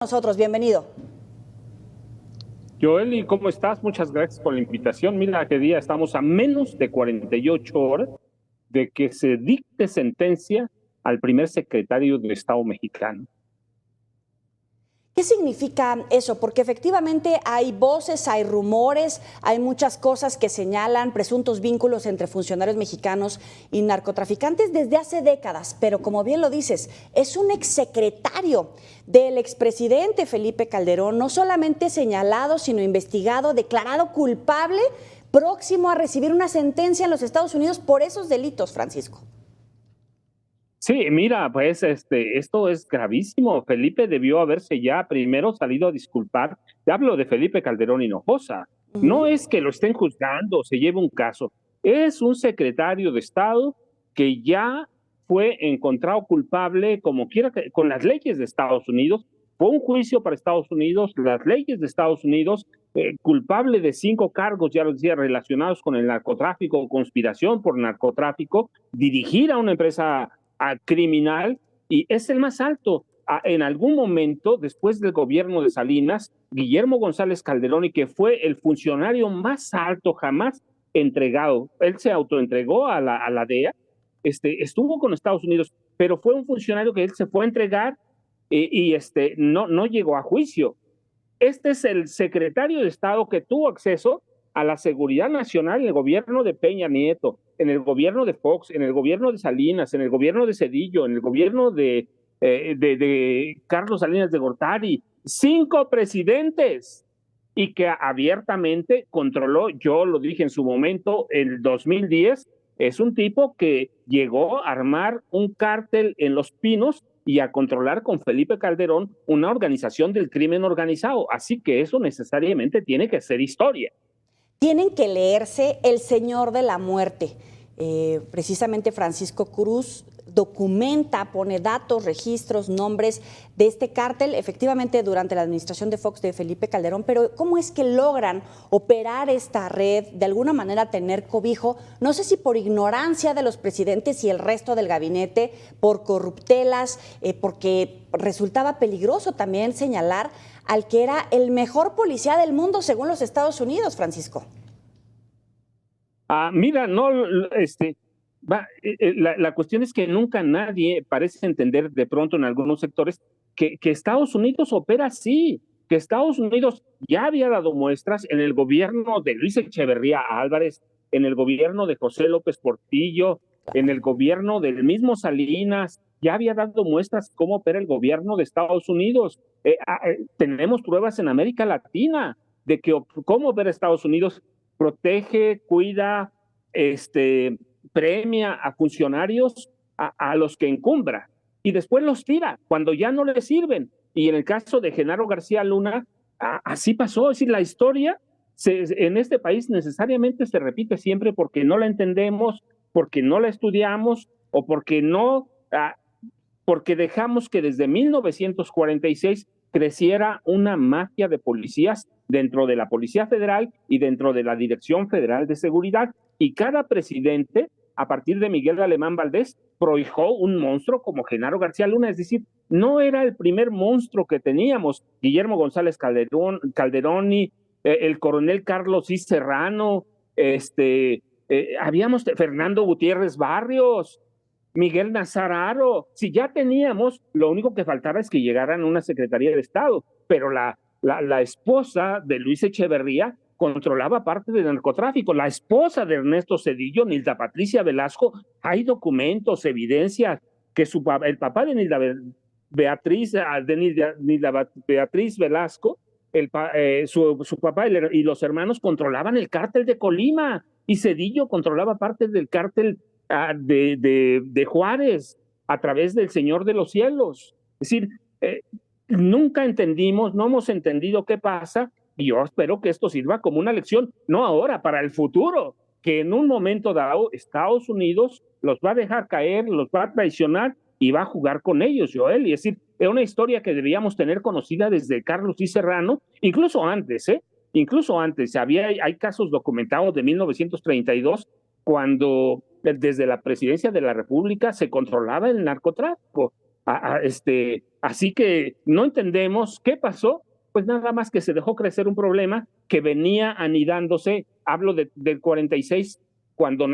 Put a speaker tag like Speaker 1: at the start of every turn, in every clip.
Speaker 1: Nosotros, bienvenido.
Speaker 2: Joely, ¿cómo estás? Muchas gracias por la invitación. Mira qué día estamos a menos de 48 horas de que se dicte sentencia al primer secretario de Estado mexicano.
Speaker 1: ¿Qué significa eso? Porque efectivamente hay voces, hay rumores, hay muchas cosas que señalan presuntos vínculos entre funcionarios mexicanos y narcotraficantes desde hace décadas, pero como bien lo dices, es un exsecretario del expresidente Felipe Calderón, no solamente señalado, sino investigado, declarado culpable, próximo a recibir una sentencia en los Estados Unidos por esos delitos, Francisco.
Speaker 2: Sí, mira, pues esto es gravísimo. Felipe debió haberse ya primero salido a disculpar. Te hablo de Felipe Calderón Hinojosa. No es que lo estén juzgando o se lleve un caso. Es un secretario de Estado que ya fue encontrado culpable, como quiera, con las leyes de Estados Unidos. Fue un juicio para Estados Unidos, las leyes de Estados Unidos, culpable de 5 cargos, ya lo decía, relacionados con el narcotráfico, conspiración por narcotráfico, dirigir a una empresa criminal, y es el más alto. En algún momento, después del gobierno de Salinas, Guillermo González Calderón, y que fue el funcionario más alto jamás entregado, él se autoentregó a la DEA, estuvo con Estados Unidos, pero fue un funcionario que él se fue a entregar y no llegó a juicio. Este es el secretario de Estado que tuvo acceso a la seguridad nacional en el gobierno de Peña Nieto, en el gobierno de Fox, en el gobierno de Salinas, en el gobierno de Cedillo, en el gobierno de Carlos Salinas de Gortari. 5 presidentes, y que abiertamente controló. Yo lo dije en su momento, el 2010, es un tipo que llegó a armar un cártel en Los Pinos y a controlar con Felipe Calderón una organización del crimen organizado. Así que eso necesariamente tiene que ser historia.
Speaker 1: Tienen que leerse El Señor de la Muerte. Precisamente Francisco Cruz documenta, pone datos, registros, nombres de este cártel, efectivamente durante la administración de Fox de Felipe Calderón, pero ¿cómo es que logran operar esta red, de alguna manera tener cobijo? No sé si por ignorancia de los presidentes y el resto del gabinete, por corruptelas, porque resultaba peligroso también señalar al que era el mejor policía del mundo según los Estados Unidos, Francisco.
Speaker 2: Mira, no, la cuestión es que nunca nadie parece entender, de pronto en algunos sectores, que Estados Unidos opera así, que Estados Unidos ya había dado muestras en el gobierno de Luis Echeverría Álvarez, en el gobierno de José López Portillo, en el gobierno del mismo Salinas, ya había dado muestras cómo opera el gobierno de Estados Unidos. Tenemos pruebas en América Latina de que cómo opera Estados Unidos. Protege, cuida, premia a funcionarios a los que encumbra, y después los tira cuando ya no le sirven. Y en el caso de Genaro García Luna, así pasó. Es decir, la historia en este país necesariamente se repite siempre porque no la entendemos, porque no la estudiamos, o porque no, porque dejamos que desde 1946 creciera una mafia de policías dentro de la Policía Federal y dentro de la Dirección Federal de Seguridad. Y cada presidente, a partir de Miguel Alemán Valdés, prohijó un monstruo como Genaro García Luna. Es decir, no era el primer monstruo que teníamos. Guillermo González Calderoni, el coronel Carlos I. Serrano, habíamos Fernando Gutiérrez Barrios, Miguel Nazararo. Si ya teníamos, lo único que faltaba es que llegaran a una Secretaría de Estado, pero la esposa de Luis Echeverría controlaba parte del narcotráfico. La esposa de Ernesto Cedillo, Nilda Patricia Velasco, hay documentos, evidencias que el papá de Nilda Beatriz Velasco, su papá y los hermanos controlaban el cártel de Colima, y Cedillo controlaba parte del cártel de Juárez a través del Señor de los Cielos. Es decir, nunca entendimos, no hemos entendido qué pasa, y yo espero que esto sirva como una lección, no ahora, para el futuro, que en un momento dado Estados Unidos los va a dejar caer, los va a traicionar y va a jugar con ellos, Joel. Y es decir, es una historia que debíamos tener conocida desde Carlos I. Serrano, incluso antes, incluso antes. Hay casos documentados de 1932, cuando desde la presidencia de la República se controlaba el narcotráfico. Así que no entendemos qué pasó, pues nada más que se dejó crecer un problema que venía anidándose, hablo del 46, cuando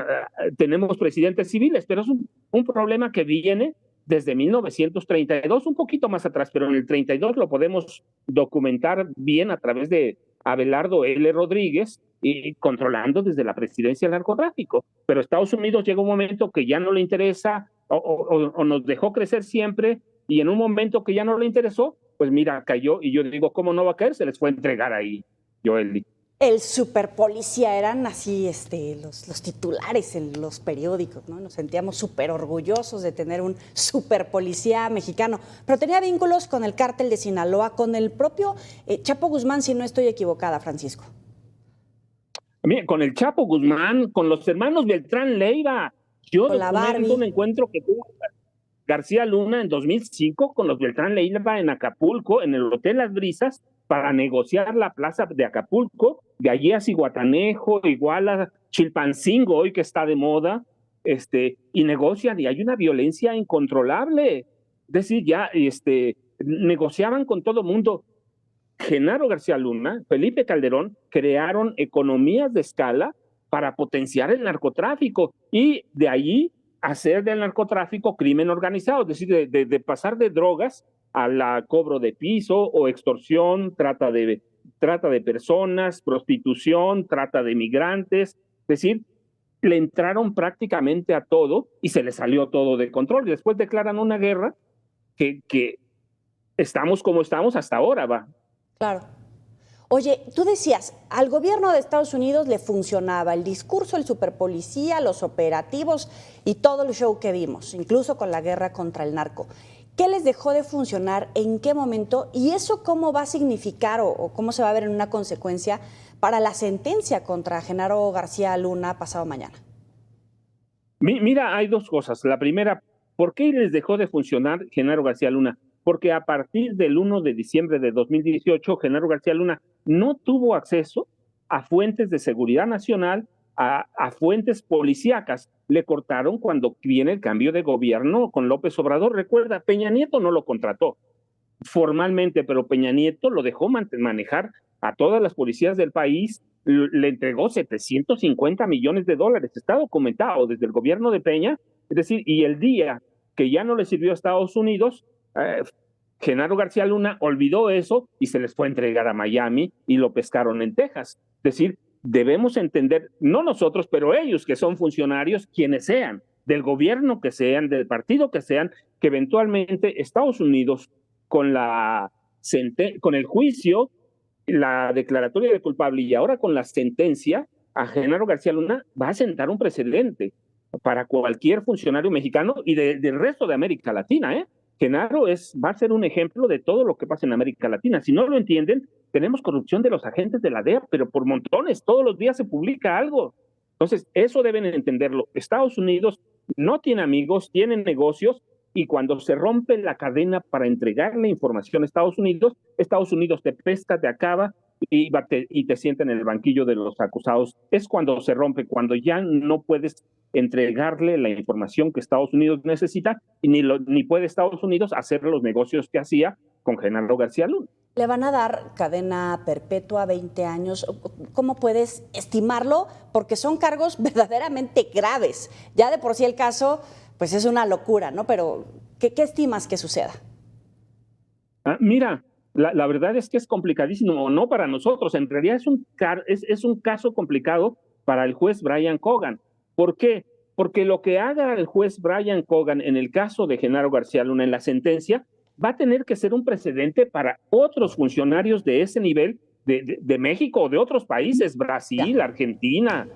Speaker 2: tenemos presidentes civiles, pero es un problema que viene desde 1932, un poquito más atrás, pero en el 32 lo podemos documentar bien a través de Abelardo L. Rodríguez, y controlando desde la presidencia el narcotráfico. Pero Estados Unidos llega un momento que ya no le interesa, o nos dejó crecer siempre, y en un momento que ya no le interesó, pues mira, cayó, y yo digo, ¿cómo no va a caer? Se les fue a entregar ahí, Joel.
Speaker 1: El superpolicía eran así los titulares en los periódicos, ¿no? Nos sentíamos súper orgullosos de tener un superpolicía mexicano, pero tenía vínculos con el cártel de Sinaloa, con el propio Chapo Guzmán, si no estoy equivocada, Francisco.
Speaker 2: Mira, con el Chapo Guzmán, con los hermanos Beltrán Leiva. Yo
Speaker 1: Con la
Speaker 2: documento un
Speaker 1: Barbie.
Speaker 2: encuentro que tuvo García Luna en 2005 con los Beltrán Leiva en Acapulco, en el Hotel Las Brisas, para negociar la plaza de Acapulco, de allí a Zihuatanejo, igual a Chilpancingo, hoy que está de moda, y negocian, y hay una violencia incontrolable. Es decir, ya negociaban con todo mundo. Genaro García Luna, Felipe Calderón crearon economías de escala para potenciar el narcotráfico y de allí hacer del narcotráfico crimen organizado, es decir, de pasar de drogas a la cobro de piso o extorsión, trata de personas, prostitución, trata de migrantes, es decir, le entraron prácticamente a todo y se le salió todo de control. Y después declaran una guerra que estamos como estamos hasta ahora, va.
Speaker 1: Claro. Oye, tú decías, al gobierno de Estados Unidos le funcionaba el discurso, el superpolicía, los operativos y todo el show que vimos, incluso con la guerra contra el narco. ¿Qué les dejó de funcionar? ¿En qué momento? ¿Y eso cómo va a significar o cómo se va a ver en una consecuencia para la sentencia contra Genaro García Luna pasado mañana?
Speaker 2: Mira, hay dos cosas. La primera, ¿por qué les dejó de funcionar Genaro García Luna? Porque a partir del 1 de diciembre de 2018, Genaro García Luna no tuvo acceso a fuentes de seguridad nacional, a fuentes policíacas. Le cortaron cuando viene el cambio de gobierno con López Obrador. Recuerda, Peña Nieto no lo contrató formalmente, pero Peña Nieto lo dejó manejar a todas las policías del país, le entregó 750 millones de dólares, está documentado desde el gobierno de Peña, es decir, y el día que ya no le sirvió a Estados Unidos, Genaro García Luna olvidó eso y se les fue a entregar a Miami y lo pescaron en Texas. Es decir, debemos entender, no nosotros, pero ellos que son funcionarios, quienes sean, del gobierno que sean, del partido que sean, que eventualmente Estados Unidos con el juicio, la declaratoria de culpable y ahora con la sentencia a Genaro García Luna va a sentar un precedente para cualquier funcionario mexicano y del resto de América Latina, ¿eh? Genaro va a ser un ejemplo de todo lo que pasa en América Latina. Si no lo entienden, tenemos corrupción de los agentes de la DEA, pero por montones, todos los días se publica algo. Entonces, eso deben entenderlo. Estados Unidos no tiene amigos, tiene negocios, y cuando se rompe la cadena para entregarle información a Estados Unidos te pesca, te acaba y te sienta en el banquillo de los acusados. Es cuando se rompe, cuando ya no puedes entregarle la información que Estados Unidos necesita y ni puede Estados Unidos hacer los negocios que hacía con Genaro García Luna.
Speaker 1: ¿Le van a dar cadena perpetua, 20 años? ¿Cómo puedes estimarlo? Porque son cargos verdaderamente graves. Ya de por sí el caso, pues es una locura, ¿no? Pero, ¿qué estimas que suceda?
Speaker 2: Mira, la verdad es que es complicadísimo, no para nosotros, en realidad es un caso complicado para el juez Brian Cogan. ¿Por qué? Porque lo que haga el juez Brian Cogan en el caso de Genaro García Luna en la sentencia va a tener que ser un precedente para otros funcionarios de ese nivel de México o de otros países, Brasil, Argentina,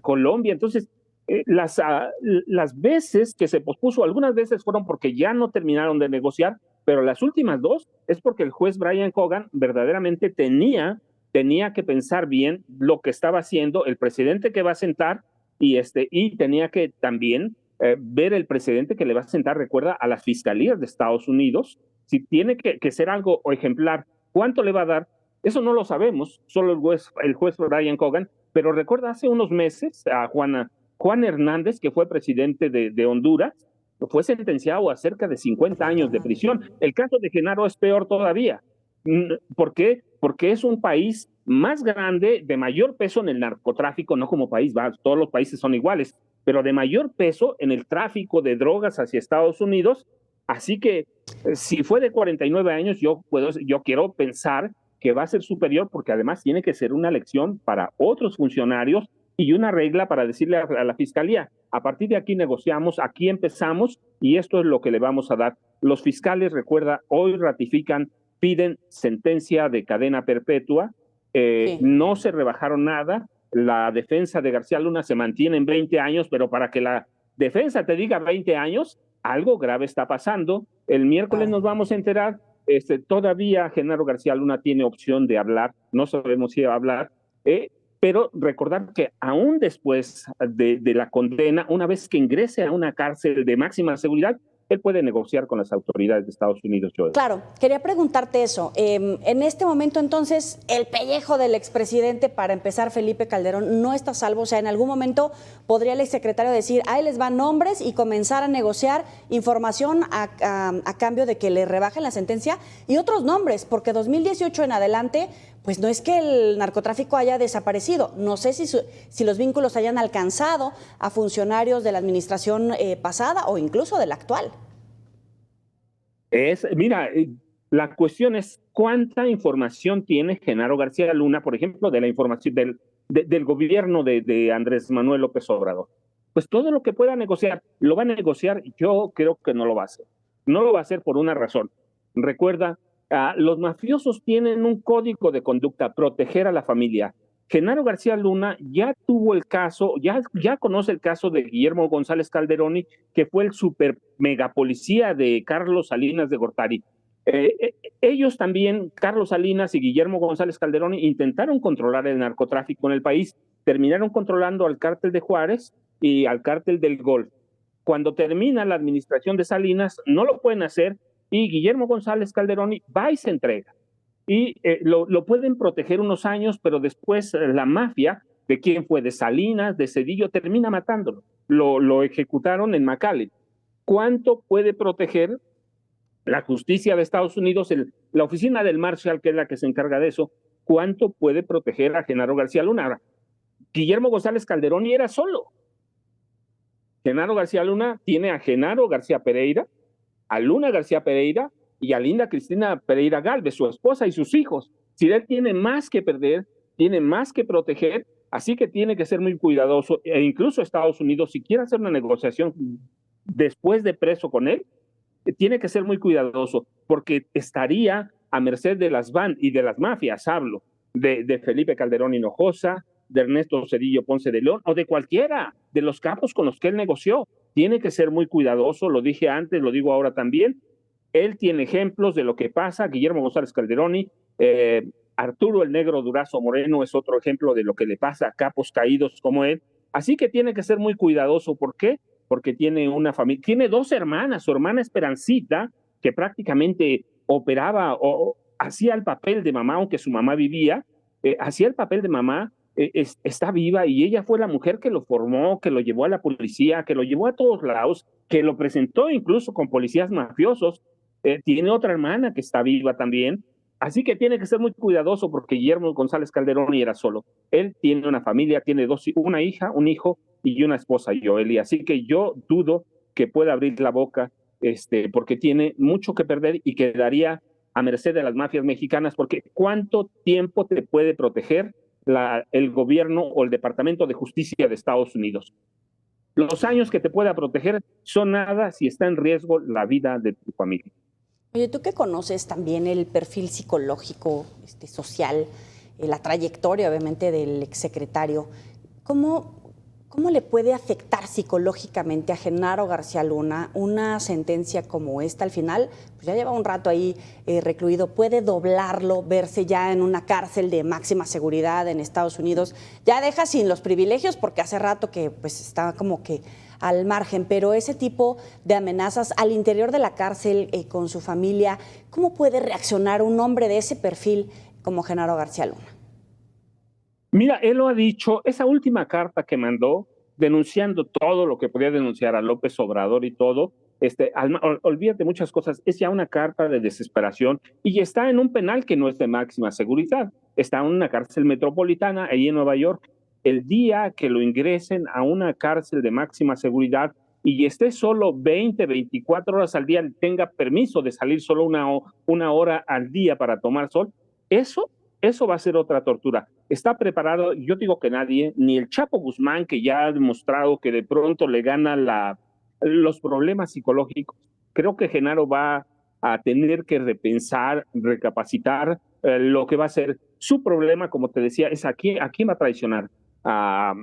Speaker 2: Colombia. Entonces, las veces que se pospuso, algunas veces fueron porque ya no terminaron de negociar, pero las últimas dos es porque el juez Brian Cogan verdaderamente tenía que pensar bien lo que estaba haciendo, el precedente que va a sentar y tenía que también ver el precedente que le va a sentar, recuerda, a las fiscalías de Estados Unidos, si tiene que ser algo ejemplar, ¿cuánto le va a dar? Eso no lo sabemos, solo el juez Brian Cogan, pero recuerda hace unos meses a Juan Hernández, que fue presidente de Honduras, fue sentenciado a cerca de 50 años de prisión. El caso de Genaro es peor todavía. ¿Por qué? Porque es un país más grande, de mayor peso en el narcotráfico, no como país, todos los países son iguales, pero de mayor peso en el tráfico de drogas hacia Estados Unidos. Así que si fue de 49 años, yo quiero pensar que va a ser superior, porque además tiene que ser una lección para otros funcionarios y una regla para decirle a la fiscalía: a partir de aquí negociamos, aquí empezamos y esto es lo que le vamos a dar. Los fiscales, recuerda, hoy ratifican, piden sentencia de cadena perpetua, sí. No se rebajaron nada. La defensa de García Luna se mantiene en 20 años, pero para que la defensa te diga 20 años, algo grave está pasando. El miércoles nos vamos a enterar. Todavía Genaro García Luna tiene opción de hablar, no sabemos si va a hablar, pero recordar que aún después de la condena, una vez que ingrese a una cárcel de máxima seguridad, él puede negociar con las autoridades de Estados Unidos. Joel.
Speaker 1: Claro, quería preguntarte eso. En este momento, entonces, el pellejo del expresidente, para empezar, Felipe Calderón, no está salvo. O sea, en algún momento podría el exsecretario decir: ahí les van nombres, y comenzar a negociar información a cambio de que le rebajen la sentencia y otros nombres, porque 2018 en adelante, pues no es que el narcotráfico haya desaparecido. No sé si los vínculos hayan alcanzado a funcionarios de la administración pasada o incluso de la actual.
Speaker 2: Mira, la cuestión es cuánta información tiene Genaro García Luna, por ejemplo, de la información del gobierno de Andrés Manuel López Obrador. Pues todo lo que pueda negociar, lo va a negociar. Yo creo que no lo va a hacer. No lo va a hacer por una razón. Recuerda, los mafiosos tienen un código de conducta: proteger a la familia. Genaro García Luna ya tuvo el caso, ya conoce el caso de Guillermo González Calderoni, que fue el super megapolicía de Carlos Salinas de Gortari. Ellos también, Carlos Salinas y Guillermo González Calderoni, intentaron controlar el narcotráfico en el país, terminaron controlando al cártel de Juárez y al cártel del Golfo. Cuando termina la administración de Salinas, no lo pueden hacer, y Guillermo González Calderoni va y se entrega. Y lo pueden proteger unos años, pero después la mafia, de quién fue, de Salinas, de Cedillo, termina matándolo. Lo ejecutaron en McAllen. ¿Cuánto puede proteger la justicia de Estados Unidos, la oficina del Marshal, que es la que se encarga de eso? ¿Cuánto puede proteger a Genaro García Luna? Ahora, Guillermo González Calderoni era solo. Genaro García Luna tiene a Genaro García Pereira, a Luna García Pereira y a Linda Cristina Pereira Gálvez, su esposa, y sus hijos. Si él tiene más que perder, tiene más que proteger, así que tiene que ser muy cuidadoso. E incluso Estados Unidos, si quiere hacer una negociación después de preso con él, tiene que ser muy cuidadoso, porque estaría a merced de las BAN y de las mafias. Hablo de Felipe Calderón Hinojosa, de Ernesto Cedillo Ponce de León, o de cualquiera de los capos con los que él negoció. Tiene que ser muy cuidadoso, lo dije antes, lo digo ahora también. Él tiene ejemplos de lo que pasa. Guillermo González Calderoni, Arturo el Negro Durazo Moreno es otro ejemplo de lo que le pasa a capos caídos como él. Así que tiene que ser muy cuidadoso. ¿Por qué? Porque tiene una familia, tiene dos hermanas. Su hermana Esperancita, que prácticamente operaba o hacía el papel de mamá, aunque su mamá vivía, hacía el papel de mamá. Está viva, y ella fue la mujer que lo formó, que lo llevó a la policía, que lo llevó a todos lados, que lo presentó incluso con policías mafiosos. Tiene otra hermana que está viva también. Así que tiene que ser muy cuidadoso, porque Guillermo González Calderoni era solo. Él tiene una familia, tiene una hija, un hijo y una esposa, Joely. Así que yo dudo que pueda abrir la boca, porque tiene mucho que perder y quedaría a merced de las mafias mexicanas, porque ¿cuánto tiempo te puede proteger el gobierno o el Departamento de Justicia de Estados Unidos? Los años que te pueda proteger son nada si está en riesgo la vida de tu familia.
Speaker 1: Oye, tú que conoces también el perfil psicológico, social, la trayectoria obviamente del exsecretario, ¿cómo le puede afectar psicológicamente a Genaro García Luna una sentencia como esta? Al final, pues ya lleva un rato ahí recluido, puede doblarlo, verse ya en una cárcel de máxima seguridad en Estados Unidos, ya deja sin los privilegios, porque hace rato que pues está como que al margen, pero ese tipo de amenazas al interior de la cárcel con su familia, ¿cómo puede reaccionar un hombre de ese perfil como Genaro García Luna?
Speaker 2: Mira, él lo ha dicho, esa última carta que mandó, denunciando todo lo que podía denunciar a López Obrador y todo, olvídate muchas cosas, es ya una carta de desesperación y está en un penal que no es de máxima seguridad, está en una cárcel metropolitana ahí en Nueva York. El día que lo ingresen a una cárcel de máxima seguridad y esté solo 24 horas al día, tenga permiso de salir solo una hora al día para tomar sol, eso va a ser otra tortura. Está preparado, yo digo que nadie, ni el Chapo Guzmán, que ya ha demostrado que de pronto le gana los problemas psicológicos. Creo que Genaro va a tener que repensar, recapacitar lo que va a ser su problema, como te decía, es a quién va a traicionar. A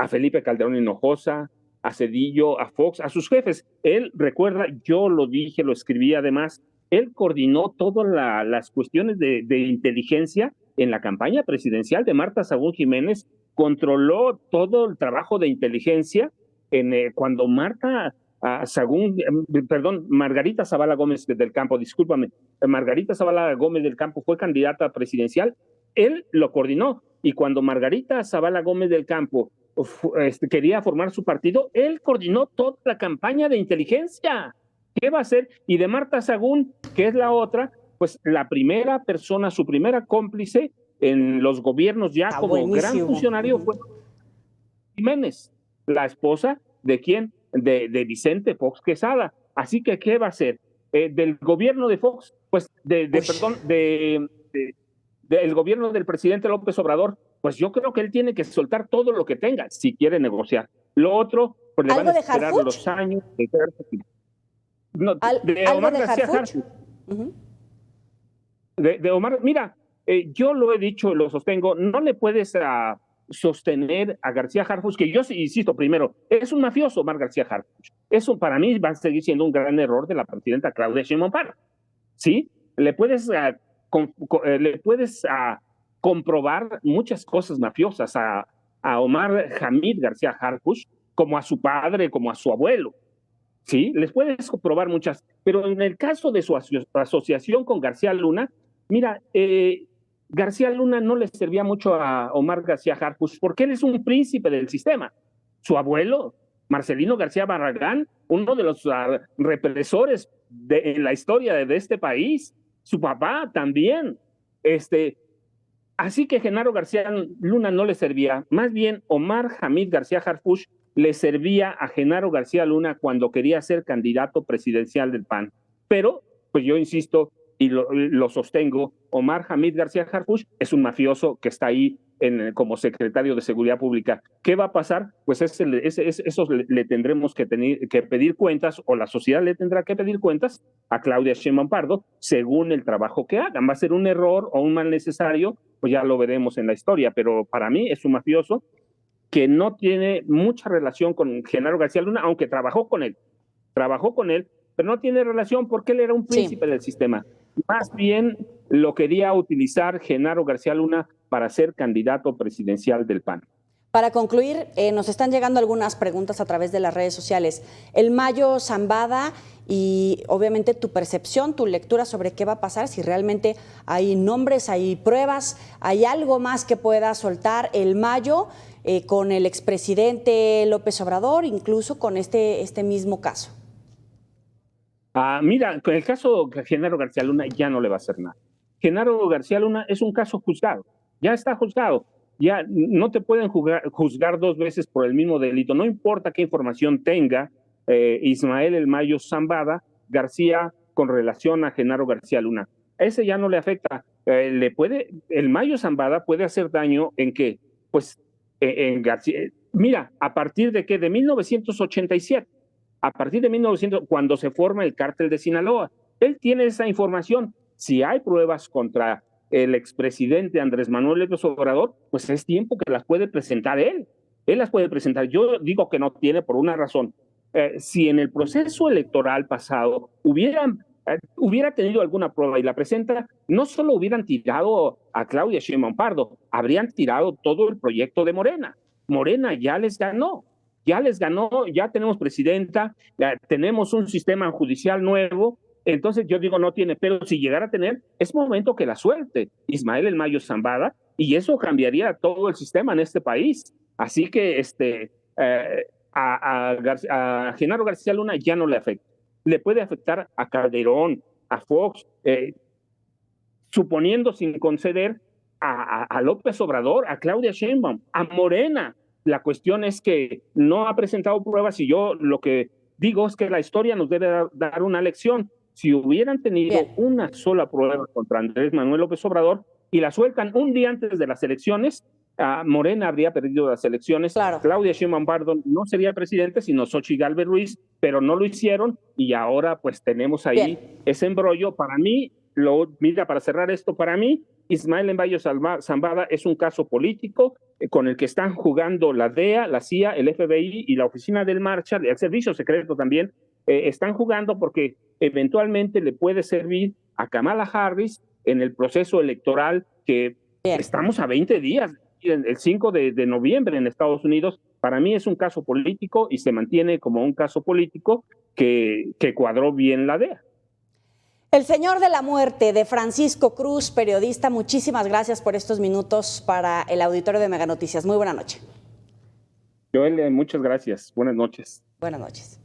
Speaker 2: Felipe Calderón Hinojosa, a Cedillo, a Fox, a sus jefes. Él, recuerda, yo lo dije, lo escribí además, él coordinó todas las cuestiones de inteligencia en la campaña presidencial de Marta Sagún Jiménez, controló todo el trabajo de inteligencia cuando Margarita Zavala Gómez del Campo, discúlpame, Margarita Zavala Gómez del Campo fue candidata presidencial, él lo coordinó, y cuando Margarita Zavala Gómez del Campo quería formar su partido, él coordinó toda la campaña de inteligencia. ¿Qué va a hacer? Y de Marta Sagún, que es la otra, pues la primera persona, su primera cómplice en los gobiernos ya como gran funcionario fue Jiménez, la esposa de quién, de Vicente Fox Quesada. Así que, ¿qué va a hacer? Del gobierno de Fox, pues del gobierno del presidente López Obrador, pues yo creo que él tiene que soltar todo lo que tenga si quiere negociar. Lo otro, pues le van a esperar los años de no, de Omar García Harfuch. De Omar, mira, yo lo he dicho, lo sostengo, no le puedes sostener a García Harfuch, que yo insisto, primero, es un mafioso Omar García Harfuch. Eso para mí va a seguir siendo un gran error de la presidenta Claudia Sheinbaum Pardo. ¿Sí? Le puedes comprobar muchas cosas mafiosas a Omar Hamid García Harfuch, como a su padre, como a su abuelo. Sí, les puedes comprobar muchas, pero en el caso de su asociación con García Luna, mira, García Luna no le servía mucho a Omar García Harfuch porque él es un príncipe del sistema. Su abuelo, Marcelino García Barragán, uno de los represores en la historia de este país, su papá también. Así que Genaro García Luna no le servía, más bien Omar Hamid García Harfuch le servía a Genaro García Luna cuando quería ser candidato presidencial del PAN. Pero, pues yo insisto y lo sostengo, Omar Hamid García Harfuch es un mafioso que está ahí como secretario de Seguridad Pública. ¿Qué va a pasar? Pues eso le tendremos que pedir cuentas, o la sociedad le tendrá que pedir cuentas a Claudia Sheinbaum Pardo según el trabajo que hagan. Va a ser un error o un mal necesario, pues ya lo veremos en la historia, pero para mí es un mafioso que no tiene mucha relación con Genaro García Luna, aunque trabajó con él, pero no tiene relación porque él era un príncipe del sistema. Más bien lo quería utilizar Genaro García Luna para ser candidato presidencial del PAN.
Speaker 1: Para concluir, nos están llegando algunas preguntas a través de las redes sociales. El Mayo Zambada y obviamente tu percepción, tu lectura sobre qué va a pasar, si realmente hay nombres, hay pruebas, hay algo más que pueda soltar el Mayo con el expresidente López Obrador, incluso con este mismo caso.
Speaker 2: Mira, con el caso de Genaro García Luna ya no le va a hacer nada. Genaro García Luna es un caso juzgado, ya está juzgado. Ya no te pueden juzgar dos veces por el mismo delito. No importa qué información tenga Ismael El Mayo Zambada García con relación a Genaro García Luna. Ese ya no le afecta. El Mayo Zambada puede hacer daño en qué? Pues en García. Mira, ¿a partir de qué? De 1987. A partir de 1900, cuando se forma el cártel de Sinaloa. Él tiene esa información. Si hay pruebas contra el expresidente Andrés Manuel López Obrador, pues es tiempo que las puede presentar él. Él las puede presentar. Yo digo que no tiene por una razón. Si en el proceso electoral pasado hubiera tenido alguna prueba y la presenta, no solo hubieran tirado a Claudia Sheinbaum Pardo, habrían tirado todo el proyecto de Morena. Morena ya les ganó, ya tenemos presidenta, ya tenemos un sistema judicial nuevo. Entonces yo digo no tiene, pero si llegara a tener, es momento que la suelte Ismael El Mayo Zambada, y eso cambiaría todo el sistema en este país. Así que a Genaro García Luna ya no le afecta. Le puede afectar a Calderón, a Fox, suponiendo sin conceder a López Obrador, a Claudia Sheinbaum, a Morena. La cuestión es que no ha presentado pruebas y yo lo que digo es que la historia nos debe dar una lección. Si hubieran tenido una sola prueba contra Andrés Manuel López Obrador y la sueltan un día antes de las elecciones, Morena habría perdido las elecciones.
Speaker 1: Claro.
Speaker 2: Claudia Sheinbaum Pardo no sería presidente, sino Xochitl Gálvez Ruiz, pero no lo hicieron y ahora pues tenemos ahí ese embrollo. Para mí, mira, para cerrar esto, para mí, Ismael Envayo Zambada es un caso político con el que están jugando la DEA, la CIA, el FBI y la Oficina del Marshall, el Servicio Secreto también, están jugando porque eventualmente le puede servir a Kamala Harris en el proceso electoral que estamos a 20 días, el 5 de noviembre en Estados Unidos. Para mí es un caso político y se mantiene como un caso político que cuadró bien la DEA.
Speaker 1: El señor de la muerte de Francisco Cruz, periodista, muchísimas gracias por estos minutos para el auditorio de Mega Noticias. Muy buena noche.
Speaker 2: Joel, muchas gracias. Buenas noches.
Speaker 1: Buenas noches.